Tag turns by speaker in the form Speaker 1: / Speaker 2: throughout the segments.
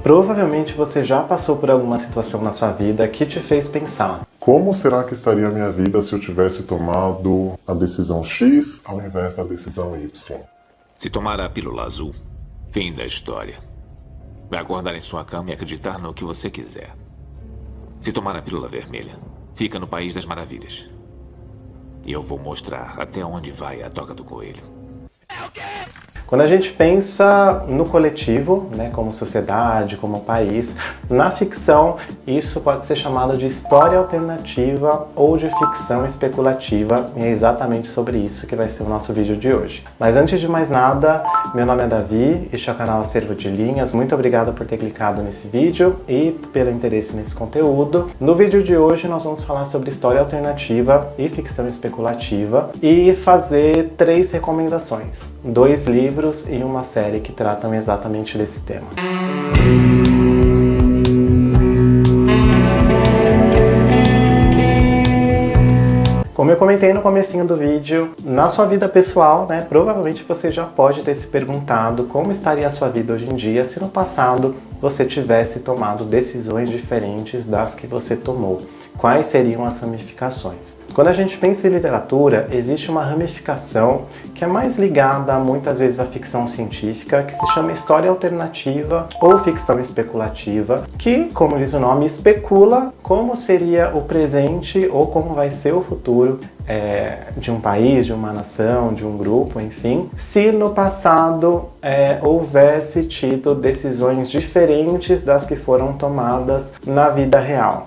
Speaker 1: Provavelmente você já passou por alguma situação na sua vida que te fez pensar:
Speaker 2: como será que estaria a minha vida se eu tivesse tomado a decisão X ao invés da decisão Y?
Speaker 3: Se tomar a pílula azul, fim da história. Vai acordar em sua cama e acreditar no que você quiser. Se tomar a pílula vermelha, fica no País das Maravilhas. E eu vou mostrar até onde vai a toca do coelho.
Speaker 1: Quando a gente pensa no coletivo, né, como sociedade, como país, na ficção, isso pode ser chamado de história alternativa ou de ficção especulativa, e é exatamente sobre isso que vai ser o nosso vídeo de hoje. Mas antes de mais nada, meu nome é Davi, este é o canal Acervo de Linhas, muito obrigado por ter clicado nesse vídeo e pelo interesse nesse conteúdo. No vídeo de hoje nós vamos falar sobre história alternativa e ficção especulativa e fazer 3 recomendações, 2 livros e uma série que tratam exatamente desse tema. Como eu comentei no comecinho do vídeo, na sua vida pessoal, né, provavelmente você já pode ter se perguntado como estaria a sua vida hoje em dia se no passado você tivesse tomado decisões diferentes das que você tomou. Quais seriam as ramificações? Quando a gente pensa em literatura, existe uma ramificação que é mais ligada muitas vezes à ficção científica, que se chama história alternativa ou ficção especulativa, que, como diz o nome, especula como seria o presente ou como vai ser o futuro de um país, de uma nação, de um grupo, enfim, se no passado houvesse tido decisões diferentes das que foram tomadas na vida real.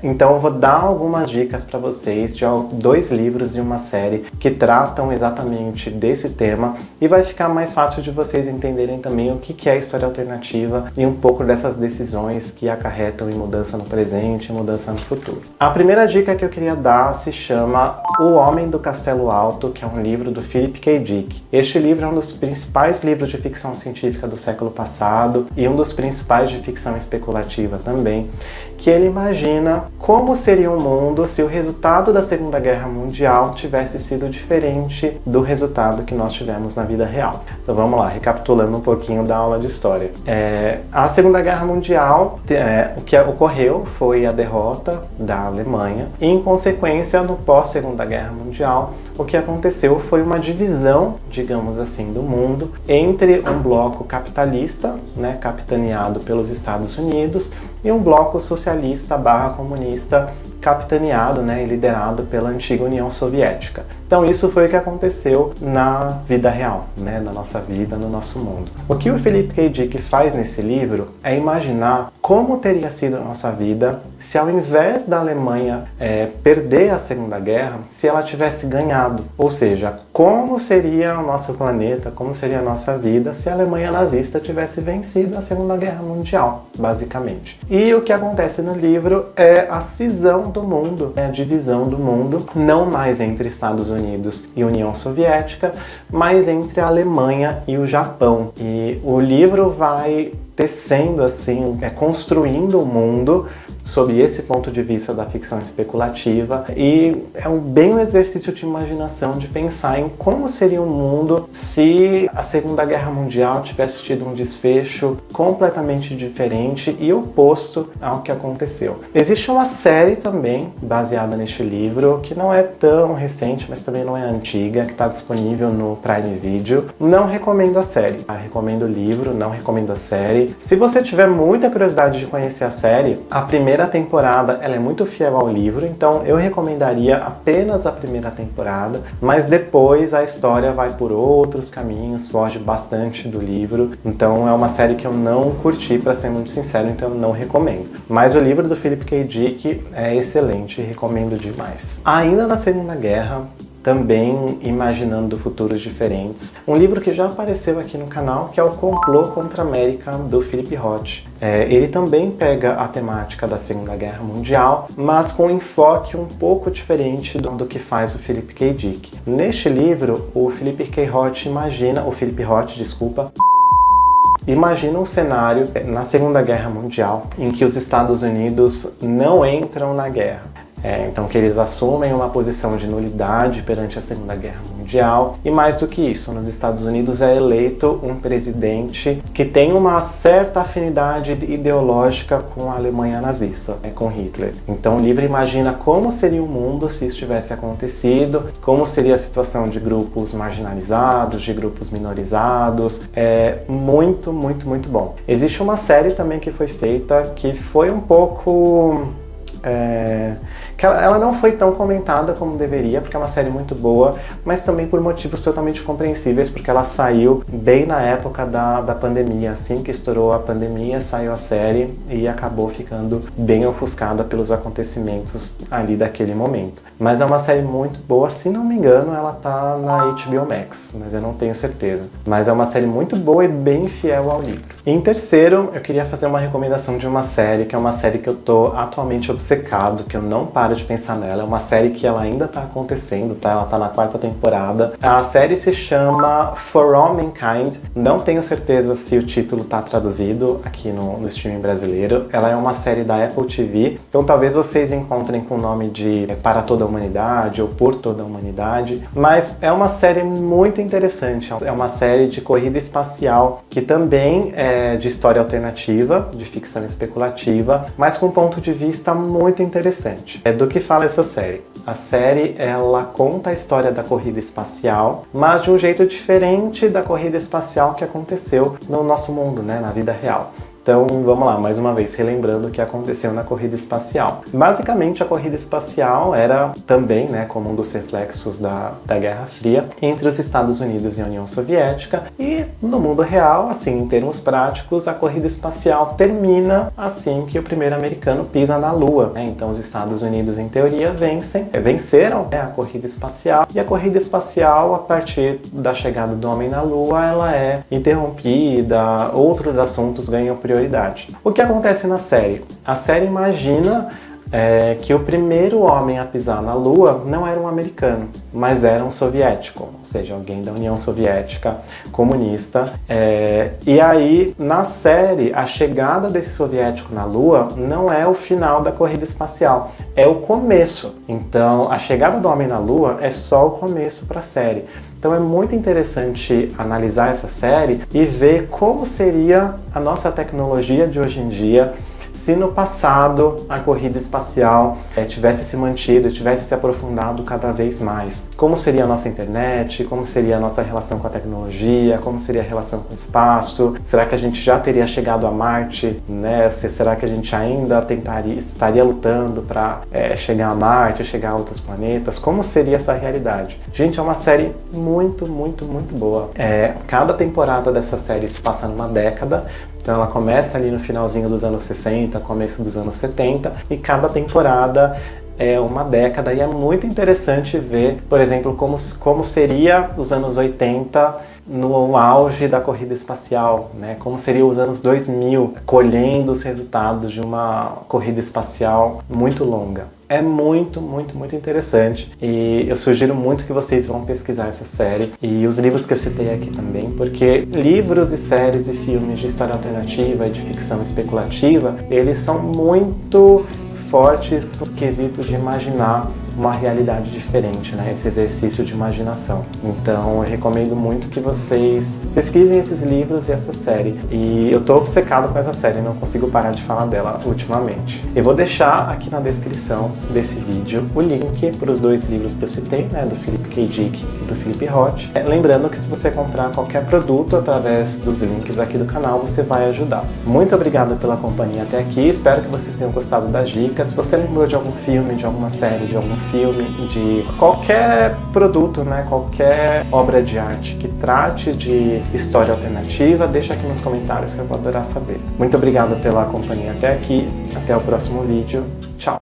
Speaker 1: Então eu vou dar algumas dicas para vocês de 2 livros e uma série que tratam exatamente desse tema e vai ficar mais fácil de vocês entenderem também o que é história alternativa e um pouco dessas decisões que acarretam em mudança no presente e mudança no futuro. A primeira dica que eu queria dar se chama O Homem do Castelo Alto, que é um livro do Philip K. Dick. Este livro é um dos principais livros de ficção científica do século passado e um dos principais de ficção especulativa também, que ele imagina como seria o mundo se o resultado da Segunda Guerra Mundial tivesse sido diferente do resultado que nós tivemos na vida real. Então vamos lá, recapitulando um pouquinho da aula de história. A Segunda Guerra Mundial, o que ocorreu foi a derrota da Alemanha e, em consequência, no pós-Segunda Guerra Mundial, o que aconteceu foi uma divisão, digamos assim, do mundo entre um bloco capitalista, né, capitaneado pelos Estados Unidos, e um bloco socialista / comunista capitaneado, né, e liderado pela antiga União Soviética. Então isso foi o que aconteceu na vida real, né, na nossa vida, no nosso mundo. O que o Philip K. Dick faz nesse livro é imaginar como teria sido a nossa vida se, ao invés da Alemanha perder a Segunda Guerra, se ela tivesse ganhado. Ou seja, como seria o nosso planeta, como seria a nossa vida se a Alemanha nazista tivesse vencido a Segunda Guerra Mundial, basicamente. E o que acontece no livro é a cisão do mundo, a divisão do mundo, não mais entre Estados Unidos e União Soviética, mas entre a Alemanha e o Japão. E o livro vai tecendo assim, construindo o mundo sob esse ponto de vista da ficção especulativa, e é bem um exercício de imaginação de pensar em como seria o mundo se a Segunda Guerra Mundial tivesse tido um desfecho completamente diferente e oposto ao que aconteceu. Existe uma série também baseada neste livro, que não é tão recente, mas também não é antiga, que está disponível no Prime Video. Não recomendo a série, recomendo o livro, não recomendo a série. Se você tiver muita curiosidade de conhecer a série, a primeira temporada ela é muito fiel ao livro, então eu recomendaria apenas a primeira temporada, mas depois a história vai por outros caminhos, foge bastante do livro, então é uma série que eu não curti, para ser muito sincero, então eu não recomendo. Mas o livro do Philip K. Dick é excelente, recomendo demais. Ainda na Segunda Guerra, também imaginando futuros diferentes. Um livro que já apareceu aqui no canal, que é o Complô contra a América, do Philip Roth. Ele também pega a temática da Segunda Guerra Mundial, mas com um enfoque um pouco diferente do que faz o Philip K. Dick. Neste livro, o Philip Roth imagina um cenário na Segunda Guerra Mundial em que os Estados Unidos não entram na guerra. Então que eles assumem uma posição de nulidade perante a Segunda Guerra Mundial. E mais do que isso, nos Estados Unidos é eleito um presidente que tem uma certa afinidade ideológica com a Alemanha nazista, com Hitler. Então o livro imagina como seria o mundo se isso tivesse acontecido, como seria a situação de grupos marginalizados, de grupos minorizados. É muito, muito, muito bom. Existe uma série também que foi feita que foi um pouco... que ela não foi tão comentada como deveria, porque é uma série muito boa, mas também por motivos totalmente compreensíveis, porque ela saiu bem na época da pandemia. Assim que estourou a pandemia, saiu a série e acabou ficando bem ofuscada pelos acontecimentos ali daquele momento. Mas é uma série muito boa, se não me engano ela tá na HBO Max, mas eu não tenho certeza. Mas é uma série muito boa e bem fiel ao livro. E em terceiro, eu queria fazer uma recomendação de uma série, que é uma série que eu tô atualmente obcecado, que eu não paro de pensar nela. É uma série que ela ainda tá acontecendo, tá? Ela tá na 4ª temporada. A série se chama For All Mankind. Não tenho certeza se o título tá traduzido aqui no streaming brasileiro. Ela é uma série da Apple TV, então talvez vocês encontrem com o nome de Para Toda a Humanidade ou Por Toda a Humanidade, mas é uma série muito interessante. É uma série de corrida espacial que também é de história alternativa, de ficção especulativa, mas com um ponto de vista muito interessante. Do que fala essa série? A série, ela conta a história da corrida espacial, mas de um jeito diferente da corrida espacial que aconteceu no nosso mundo, né, na vida real. Então, vamos lá, mais uma vez, relembrando o que aconteceu na corrida espacial. Basicamente, a corrida espacial era também, né, como um dos reflexos da Guerra Fria, entre os Estados Unidos e a União Soviética. E no mundo real, assim, em termos práticos, a corrida espacial termina assim que o primeiro americano pisa na Lua, né? Então, os Estados Unidos, em teoria, venceram, né, a corrida espacial. E a corrida espacial, a partir da chegada do homem na Lua, ela é interrompida, outros assuntos ganham prioridade. O que acontece na série? A série imagina que o primeiro homem a pisar na Lua não era um americano, mas era um soviético, ou seja, alguém da União Soviética comunista. E aí, na série, a chegada desse soviético na Lua não é o final da corrida espacial, é o começo. Então, a chegada do homem na Lua é só o começo para a série. Então é muito interessante analisar essa série e ver como seria a nossa tecnologia de hoje em dia se no passado a corrida espacial tivesse se mantido, tivesse se aprofundado cada vez mais. Como seria a nossa internet, como seria a nossa relação com a tecnologia, como seria a relação com o espaço, será que a gente já teria chegado a Marte, né? Será que a gente ainda estaria lutando para chegar a Marte, chegar a outros planetas? Como seria essa realidade? Gente, é uma série muito, muito, muito boa. Cada temporada dessa série se passa numa década. Então ela começa ali no finalzinho dos anos 60, começo dos anos 70, e cada temporada é uma década, e é muito interessante ver, por exemplo, como seria os anos 80 no auge da corrida espacial, né? Como seria os anos 2000, colhendo os resultados de uma corrida espacial muito longa. É muito, muito, muito interessante, e eu sugiro muito que vocês vão pesquisar essa série e os livros que eu citei aqui também, porque livros e séries e filmes de história alternativa e de ficção especulativa, eles são muito fortes no quesito de imaginar uma realidade diferente, né? Esse exercício de imaginação. Então eu recomendo muito que vocês pesquisem esses livros e essa série. E eu tô obcecado com essa série, não consigo parar de falar dela ultimamente. Eu vou deixar aqui na descrição desse vídeo o link para os 2 livros que eu citei, né? Do Philip K. Dick e do Philip Roth. Lembrando que se você comprar qualquer produto através dos links aqui do canal, você vai ajudar. Muito obrigado pela companhia até aqui, espero que vocês tenham gostado das dicas. Se você lembrou de algum filme, de alguma série, de algum filme, de qualquer produto, né, qualquer obra de arte que trate de história alternativa, deixa aqui nos comentários que eu vou adorar saber. Muito obrigado pela companhia até aqui, até o próximo vídeo, tchau!